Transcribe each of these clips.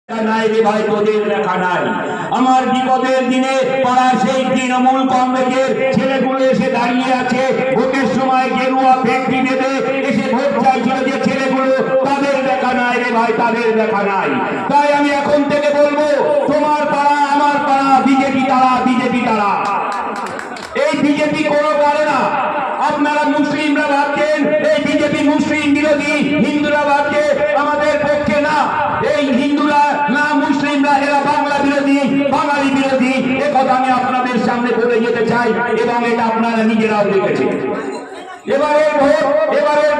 ভাই তোদের দেখা নাই। আমার বিপদের দিনে পাড়ার সেই তৃণমূল কংগ্রেসের ছেলেগুলো এসে দাঁড়িয়ে আছে, ভোটের সময় গেরুয়া ফ্যাক্টরি বেঁধে এসে ভোট চাইছিল যে ছেলেগুলো, তাদের দেখা নাই রে ভাই, তাদের দেখা নাই। তাই আমি এখন থেকে বলবো, তোমার পাড়া আমার পাড়া, বিজেপি তারা, বিজেপি তারা। এই বিজেপি কোনো করে না। আপনারা মুসলিমরা ভাবছেন এই বিজেপি মুসলিম বিরোধী, হিন্দুরা ভাবছে আমাদের পক্ষে না। এই হিন্দুরা না মুসলিমরা, এরা বাংলা বিরোধী, বাঙালি বিরোধী। একথা আমি আপনাদের সামনে বলে যেতে চাই এবং এটা আপনারা নিজেরাও দেখেছেন। এবারের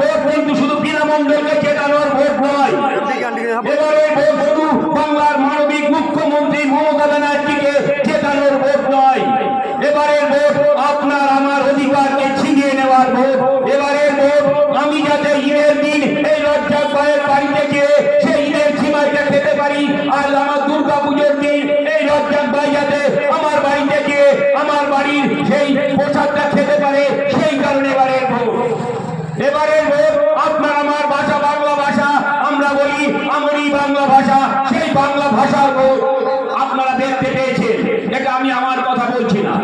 ভোট কিন্তু শুধু তৃণমূলকে জেতানোর ভোট নয়। এবারের ভোট শুধু বাংলার মানবিক মুখ্যমন্ত্রী মমতা ব্যানার্জিকে জেতানোর ভোট নয়। এবারের ভোট আপনার আমার অধিকারকে ছিনিয়ে নেওয়ার ভোট। এবারের ভোট আমি যাতে ঈদের দিন এই লজ্জা ভাইয়ের বাড়িতে গিয়ে সেই ঈদের সীমাইটা খেতে পারি, আর আমার দুর্গা পুজোর দিন এই লজ্জা ভাই যাতে আমার বাড়িতে গিয়ে আমার বাড়ির সেই প্রসাদটা খেতে পারে, সেই কারণে এবারের ভোট। এবারের ভোট আপনার আমার ভাষা বাংলা ভাষা, আমরা বলি আমারই বাংলা ভাষা, সেই বাংলা ভাষার ভোট আপনারা দেখতে পেয়েছেন। এটা আমি আমার কথা বলছি না।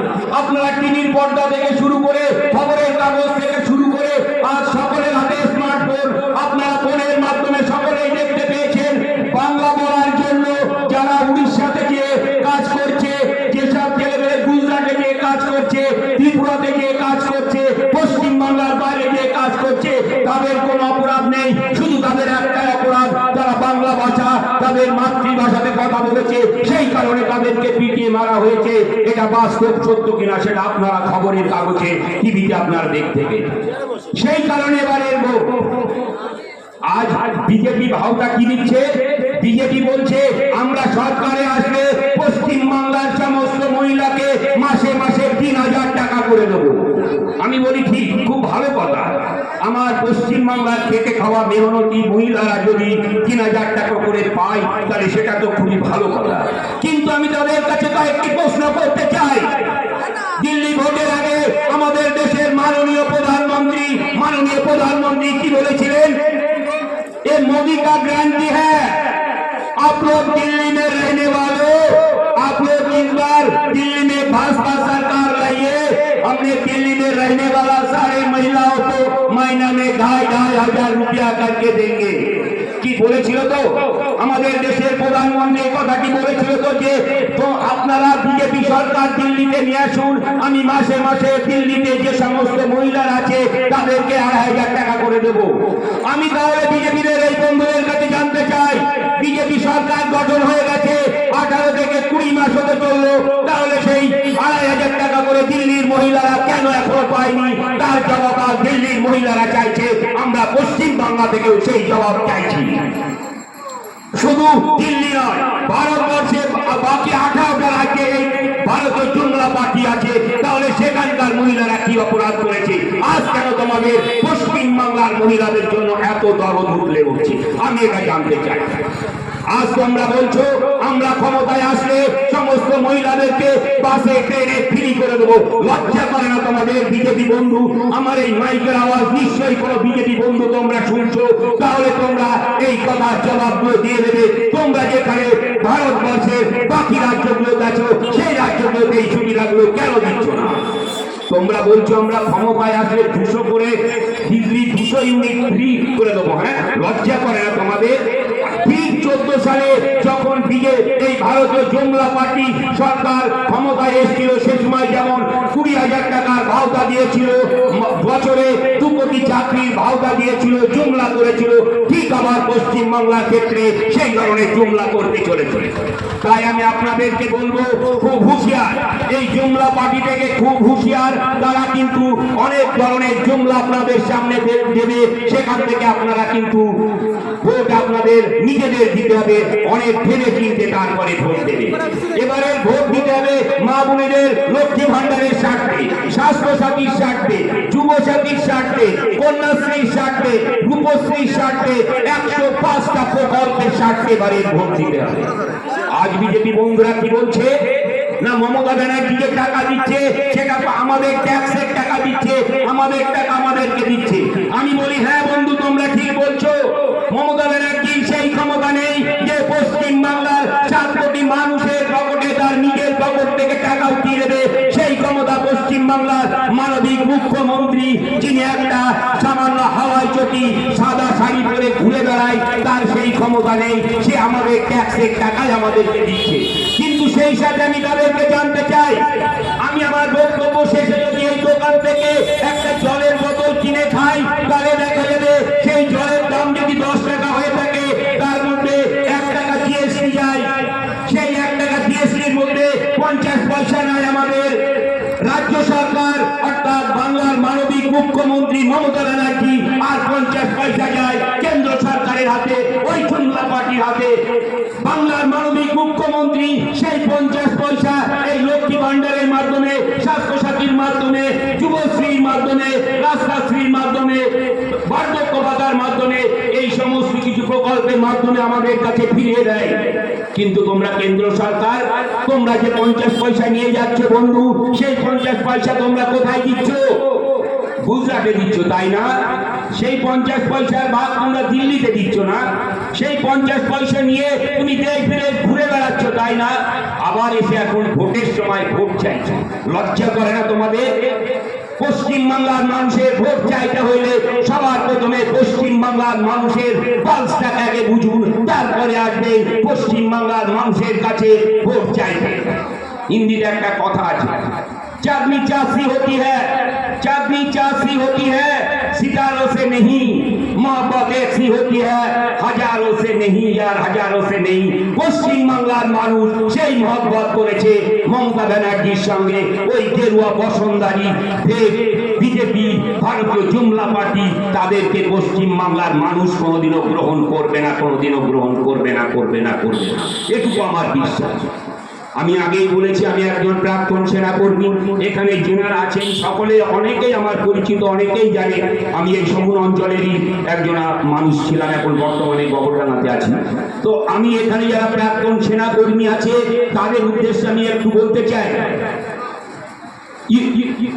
আপনারা টিভির পর্দা থেকে শুরু করে খবরের কাগজ থেকে শুরু করে আজ সকলের হাতে স্মার্টফোন, আপনারা ফোনের মাধ্যমে সকলেই দেখতে পেয়েছেন। বাংলা বলার জন্য যারা উড়িষ্যা থেকে কাজ করছে, যেসব ছেলেমেয়ে গুজরাটে গিয়ে কাজ করছে, ত্রিপুরা থেকে কাজ করছে, পশ্চিমবাংলার বাইরে গিয়ে কাজ করছে, তাদের কোনো অপরাধ নেই। শুধু তাদের একটাই অপরাধ, তারা বাংলা ভাষা, তাদের মাতৃভাষাতে কথা বলেছে, সেই কারণে তাদেরকে পিটিয়ে মারা হয়েছে। এটা বাস্তব সত্য কিনা সেটা আপনারা খবরের কাগজে টিভিতে আপনারা দেখতে পেয়েছেন। সেই কারণে এবারের ভোট। আজ বিজেপি ভাওতা কি দিচ্ছে? বিজেপি বলছে আমরা সরকারে আসলে পশ্চিমবাংলার সমস্ত মহিলাকে মাসে মাসে ৩,০০০ টাকা করে দেবো। আমি বলি ঠিক, খুব ভালো কথা। আমার পশ্চিমবাংলার খেটে খাওয়া মেহনতি মহিলারা যদি ৩,০০০ টাকা করে পায়, তাহলে সেটা তো খুবই ভালো কথা। কিন্তু আমি তাদের কাছে তো একটি প্রশ্ন করতে চাই। দিল্লি ভোটের আগে আমাদের দেশের মাননীয় প্রধানমন্ত্রী কি বলেছিলেন? ये मोदी का गारंटी है, आप लोग दिल्ली में रहने वालों, आप लोग इस बार दिल्ली में भाजपा सरकार लाइए। हमने दिल्ली में रहने वाला सारे महिलाओं को महीना में 2,500 रुपया करके देंगे। কি বলেছিল তো আমাদের দেশের প্রধানমন্ত্রী? কথাটি বলেছিল তো যে তো আপনারা বিজেপি সরকার দিল্লিতে নিয়ে আসুন, আমি মাসে মাসে দিল্লিতে যে সমস্ত মহিলারা আছে তাদেরকে 2,500 টাকা করে দেব। আমি তাহলে বিজেপির এই বন্ধুদের কাছে জানতে চাই, বিজেপি সরকার গঠন হয়ে গেছে 18 থেকে 20 মাস হতে চললো, তাহলে সেই 2,500 টাকা করে দিল্লির মহিলারা কেন এখনো পায়নি? তার জবাব আজ দিল্লির মহিলারা চাইছে, আমরা পশ্চিম বাংলা থেকেও সেই জবাব চাইছি। শুধু দিল্লি নয়, ভারতবর্ষে বাকি 18টা রাজ্যে এই ভারতের জুমলা পার্টি আছে, তাহলে সেখানকার মহিলারা কি অপরাধ করেছে? আজ কেন তোমাদের পশ্চিম বাংলার মহিলাদের জন্য এত দরদ উঠলে উঠছে? আমি এটা জানতে চাই। আজ তোমরা বলছো আমরা ক্ষমতায় আসলে সমস্ত মহিলাদেরকে বাসে ট্রেনে ফ্রি করে দেবো। লজ্জা করে না তোমাদের বিজেপি বন্ধু? আমার এই মাইকের আওয়াজ নিশ্চয়ই কোনো বিজেপি বন্ধু তোমরা শুনছো, তাহলে তোমরা এই কথার জবাবগুলো দিয়ে দেবে। তোমরা যেখানে ভারতবর্ষের বাকি রাজ্যগুলো আছো, সেই রাজ্যগুলোতে এই সুবিধাগুলো কেন দিচ্ছ না? তোমরা বলছো আমরা ক্ষমতায় আসলে 200 করে বিজলি 200 ইউনিট ফ্রি করে দেবো। হ্যাঁ, লজ্জা করে না তোমাদের? ঠিক 14 সালে যখন এই ভারতীয় জুমলা পার্টি সরকার ক্ষমতায় এসেছিল, সে সময় যেমন 20,000 টাকার ভাওতা দিয়েছিল, বছরে 2 কোটি চাকরির ভাওতা দিয়েছিল, জুমলা করেছিল, ঠিক আবার পশ্চিম বাংলার ক্ষেত্রে সেই ধরনের জুমলা করতে চলেছে। তাই আমি আপনাদেরকে বলবো, খুব হুঁশিয়ার, এই জুমলা পার্টি থেকে খুব হুঁশিয়ার। তারা কিন্তু অনেক ধরনের জুমলা আপনাদের সামনে দেবে, সেখান থেকে আপনারা কিন্তু ভোট আপনাদের নিজেদের দিতে হবে, অনেক ভেবে চিনতে তারপরে ভোট দেবে। এবারে ভোট দিতে হবে মা বোনেদের লক্ষ্মী ভান্ডারের স্বার্থে, স্বাস্থ্য সাথীর স্বার্থে, যুব সাথীর স্বার্থে, কন্যাশ্রীর স্বার্থে, রূপশ্রীর স্বার্থে, 105টা প্রকল্পের স্বার্থে এবারে ভোট দিতে হবে। আজ বিজেপি বন্ধুরা কি বলছে? না মমতা ব্যানার্জিকে টাকা দিচ্ছে, সেটা আমাদের ট্যাক্সের টাকা দিচ্ছে, আমাদের টাকা আমাদেরকে দিচ্ছে। আমি বলি হ্যাঁ বন্ধু, তোমরা ঠিক বলছো। মমতা ব্যানার্জির সেই ক্ষমতা নেই যে পশ্চিম বাংলার মুখ্যমন্ত্রী, যিনি একটা সামান্য হাওয়াই চটি সাদা শাড়ি পরে ঘুরে বেড়ায়, তার সেই ক্ষমতা নেই, সে আমাদের ট্যাক্সের টাকায় আমাদেরকে দিচ্ছে। কিন্তু সেই সাথে আমি তাদেরকে জানতে চাই, আমি আমার বক্তব্য শেষে যদি এই দোকান থেকে একটা জলের বোতল কিনে খাই, তাহলে দেখা যাবে সেই জলের দাম যদি 10 টাকা হয়ে থাকে, তার মধ্যে 1 টাকা জিএসটি যায়। সেই 1 টাকা জিএসটির মধ্যে 50 পয়সা নেয় আমাদের রাজ্য সরকার, অর্থাৎ বাংলার মানবিক মুখ্যমন্ত্রী মমতা ব্যানার্জি, আর 50 পয়সা যায় কেন্দ্র সরকারের হাতে, ওই জুমলা পার্টির হাতে। বাংলার মানবিক মুখ্যমন্ত্রী সেই 50 পয়সা এই লক্ষ্মী ভান্ডারের মাধ্যমে, স্বাস্থ্য সাথীর মাধ্যমে, যুবশ্রীর মাধ্যমে, রাস্তাশ্রীর মাধ্যমে, বার্ধক্য ভাতার মাধ্যমে, এই সমস্ত কিছু প্রকল্পের মাধ্যমে আমাদের কাছে ফিরিয়ে দেয়। কিন্তু তোমরা কেন্দ্র সরকার, তোমরা যে 50 পয়সা নিয়ে যাচ্ছ বন্ধু, সেই 50 পয়সা তোমরা কোথায় দিচ্ছ? গুজরাটে দিচ্ছ, তাই না? সেই 50 পয়সার ভাগ তোমরা দিল্লিতে দিচ্ছ না? সেই 50 পয়সা নিয়ে তুমি দেশ বিদেশ ঘুরে বেড়াচ্ছ, তাই না? আবার এসে এখন ভোটের সময় ভোট চাইছো, লজ্জা করে না তোমাদের? পশ্চিম বাংলার মানুষের ভোট চাইতে হইলে সবার প্রথমে পশ্চিম বাংলার মানুষের পালসটাকে আগে বুঝুন, তারপরে আসবে পশ্চিম বাংলার মানুষের কাছে ভোট চাইবে। হিন্দিতে একটা কথা আছে, चांदनी चासी होती है, चांदनी चासी होती है सितारों से नहीं, मोहब्बत ऐसी होती है हजारों से नहीं यार, हजारों से नहीं। পশ্চিম বাংলার মানুষ সেই মহব্বত করেছে মমতা ব্যানার্জির সঙ্গে, ওই গেরুয়া বসনদারি বিজেপি, ভারতীয় জুমলা পার্টি, তাদেরকে পশ্চিম বাংলার মানুষ কোনোদিনও গ্রহণ করবে না, কোনোদিনও গ্রহণ করবে না, করবে না, করবে না, এটুকু আমার বিশ্বাস। আমি আগেই বলেছি, আমি একজন প্রাক্তন সেনাকর্মী। এখানে যারা আছেন সকলে, অনেকেই আমার পরিচিত, অনেকেই জানে আমি এই সমুন অঞ্চলেরই একজন মানুষ ছিলাম, এখন বর্তমানে গোবরডাঙ্গাতে আছি। তো আমি এখানে যারা প্রাক্তন সেনাকর্মী আছে, তাদের উদ্দেশ্যে আমি একটু বলতে চাই।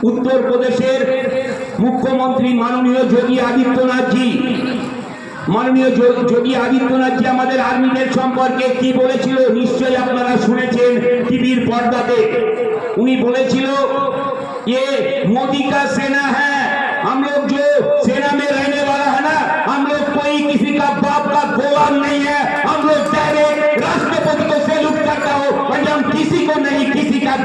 উত্তরপ্রদেশের মুখ্যমন্ত্রী মাননীয় যোগী আদিত্যনাথজি, মাননীয় যোগী আদিত্যনাথজি আমাদের আর্মিদের সম্পর্কে কি বলেছিল নিশ্চয়ই আপনারা শুনেছেন টিভির পর্দাতে। উনি বলেছিল, ये मोदी का सेना है, हम लोग जो सेना में रहने वाला है ना, हम लोग कोई किसी का बाप का गोलाम नहीं है, हम लोग डायरेक्ट राष्ट्रपति को सैल्यूट करता हो, हम किसी को नहीं, किसी का